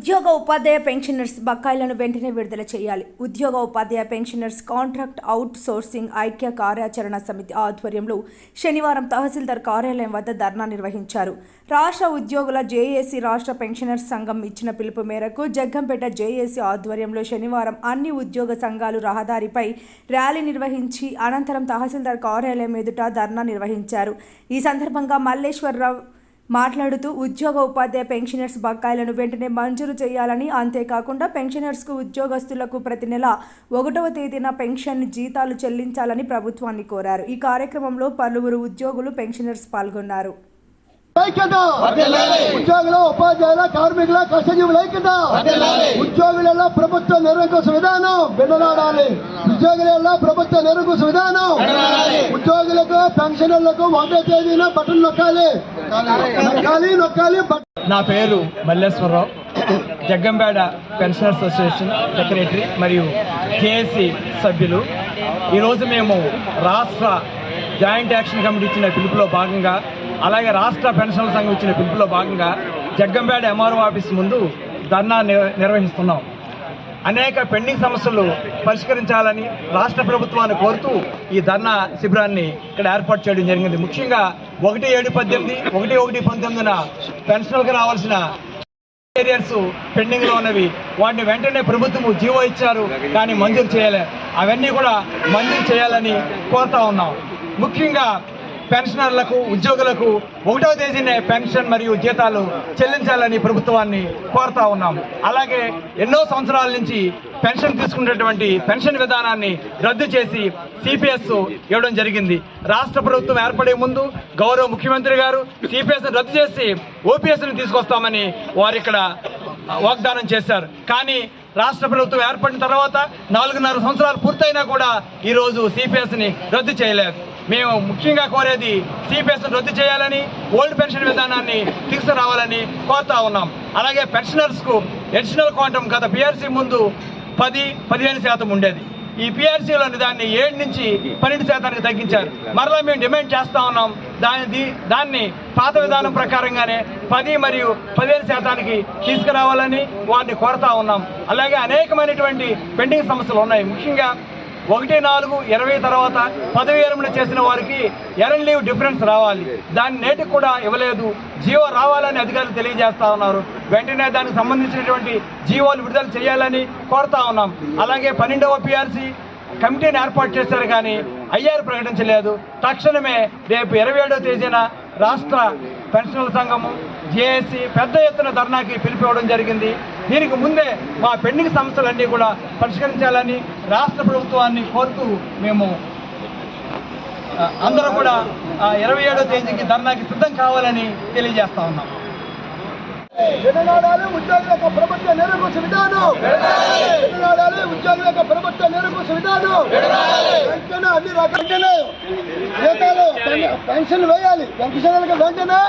ఉద్యోగ ఉపాధ్యాయ పెన్షనర్స్ బకాయిలను వెంటనే విడుదల చేయాలి. ఉద్యోగ ఉపాధ్యాయ పెన్షనర్స్ కాంట్రాక్ట్ అవుట్ సోర్సింగ్ ఐక్య కార్యాచరణ సమితి ఆధ్వర్యంలో శనివారం తహసీల్దార్ కార్యాలయం వద్ద ధర్నా నిర్వహించారు. రాష్ట్ర ఉద్యోగుల జేఏసీ రాష్ట్ర పెన్షనర్స్ సంఘం ఇచ్చిన పిలుపు మేరకు జగ్గంపేట జేఏసీ ఆధ్వర్యంలో శనివారం అన్ని ఉద్యోగ సంఘాలు రహదారిపై ర్యాలీ నిర్వహించి అనంతరం తహసీల్దార్ కార్యాలయం ఎదుట ధర్నా నిర్వహించారు. ఈ సందర్భంగా మల్లేశ్వరరావు మాట్లాడుతూ ఉద్యోగ ఉపాధ్యాయ పెన్షనర్స్ బకాయిలను వెంటనే మంజూరు చేయాలని, అంతేకాకుండా పెన్షనర్స్కు ఉద్యోగస్తులకు ప్రతి నెల 1వ తేదీన పెన్షన్ జీతాలు చెల్లించాలని ప్రభుత్వాన్ని కోరారు. ఈ కార్యక్రమంలో పలువురు ఉద్యోగులు పెన్షనర్స్ పాల్గొన్నారు. ఉద్యోగుల ఉపాధ్యాయుల కార్మికుల కష్టజీవుల ఐక్యత, ఉద్యోగుల ప్రభుత్వ నిరంకుశ విధానం విడనాడాలి. ఉద్యోగుల ప్రభుత్వ నిరంకుశ విధానం, ఉద్యోగులకు పెన్షనర్లకు 1వ తేదీన బటన్ నొక్కాలి. నా పేరు Malleswara Rao, Jaggampeta pensioners association secretary మరియు జేఏసీ సభ్యులు. ఈరోజు మేము రాష్ట్ర జాయింట్ యాక్షన్ కమిటీ ఇచ్చిన పిలుపులో భాగంగా, అలాగే రాష్ట్ర పెన్షన్ల సంఘం ఇచ్చిన పిలుపులో భాగంగా జగ్గంపేట ఎంఆర్ఓ ఆఫీస్ ముందు ధర్నా నిర్వహిస్తున్నాం. అనేక పెండింగ్ సమస్యలు పరిష్కరించాలని రాష్ట్ర ప్రభుత్వాన్ని కోరుతూ ఈ ధర్నా శిబిరాన్ని ఇక్కడ ఏర్పాటు చేయడం జరిగింది. ముఖ్యంగా 1/7/18, 1/1/19 పెన్షన్లకు రావాల్సిన ఏరియాస్ పెండింగ్లో ఉన్నవి, వాటిని వెంటనే ప్రభుత్వం జీవో ఇచ్చారు కానీ మంజూరు చేయలే. అవన్నీ కూడా మంజూరు చేయాలని కోరుతా ఉన్నాం. ముఖ్యంగా పెన్షనర్లకు, ఉద్యోగులకు 1వ తేదీనే పెన్షన్ మరియు జీతాలు చెల్లించాలని ప్రభుత్వాన్ని కోరుతా ఉన్నాం. అలాగే ఎన్నో సంవత్సరాల నుంచి పెన్షన్ తీసుకున్నటువంటి పెన్షన్ విధానాన్ని రద్దు చేసి సిపిఎస్ ఇవ్వడం జరిగింది. రాష్ట్ర ప్రభుత్వం ఏర్పడే ముందు గౌరవ ముఖ్యమంత్రి గారు సిపిఎస్ రద్దు చేసి ఓపీఎస్ని తీసుకొస్తామని వారు ఇక్కడ వాగ్దానం చేశారు. కానీ రాష్ట్ర ప్రభుత్వం ఏర్పడిన తర్వాత 4.5 సంవత్సరాలు పూర్తయినా కూడా ఈరోజు సిపిఎస్ని రద్దు చేయలేదు. మేము ముఖ్యంగా కోరేది సిపిఎస్ రద్దు చేయాలని, ఓల్డ్ పెన్షన్ విధానాన్ని తీసుకురావాలని కోరుతా ఉన్నాం. అలాగే పెన్షనర్స్కు అడిషనల్ క్వాంటం గత పిఆర్సీ ముందు 10-15% ఉండేది. ఈ పిఆర్సీలోని దాన్ని 7 నుంచి 12% తగ్గించారు. మరలా మేము డిమాండ్ చేస్తూ ఉన్నాం, దాన్ని పాత విధానం ప్రకారంగానే 10 మరియు 15% తీసుకురావాలని వారిని కోరుతా ఉన్నాం. అలాగే అనేకమైనటువంటి పెండింగ్ సమస్యలు ఉన్నాయి. ముఖ్యంగా 1/4/20 తర్వాత పదవి విరమణ చేసిన వారికి ఎర్న్ లీవ్ డిఫరెన్స్ రావాలి. దాన్ని నేటికి కూడా ఇవ్వలేదు. జీవో రావాలని అధికారులు తెలియజేస్తా ఉన్నారు. వెంటనే దానికి సంబంధించినటువంటి జీవోలు విడుదల చేయాలని కోరుతా ఉన్నాం. అలాగే 12వ పిఆర్సీ కమిటీని ఏర్పాటు చేశారు కానీ ఐఆర్ ప్రకటించలేదు. తక్షణమే రేపు 27వ తేదీన రాష్ట్ర పెన్షనర్ల సంఘము, జేఏసీ పెద్ద ఎత్తున ధర్నాకి పిలిపివ్వడం జరిగింది. దీనికి ముందే మా పెండింగ్ సమస్యలన్నీ కూడా పరిష్కరించాలని రాష్ట్ర ప్రభుత్వాన్ని కోరుతూ మేము అందరూ కూడా 27వ తేదీకి ధర్నాకి సిద్ధం కావాలని తెలియజేస్తా ఉన్నాం. విడనాడాలి ఉద్యోగులకు ప్రభుత్వ నిరంకుశ విధానం, విడనాడాలి ఉద్యోగులకు ప్రభుత్వ నిరంకుశ విధానం. వెంటనే అన్ని రకాల జీతాలు పెన్షన్ వేయాలి. పెన్షన్లకు వెంటనే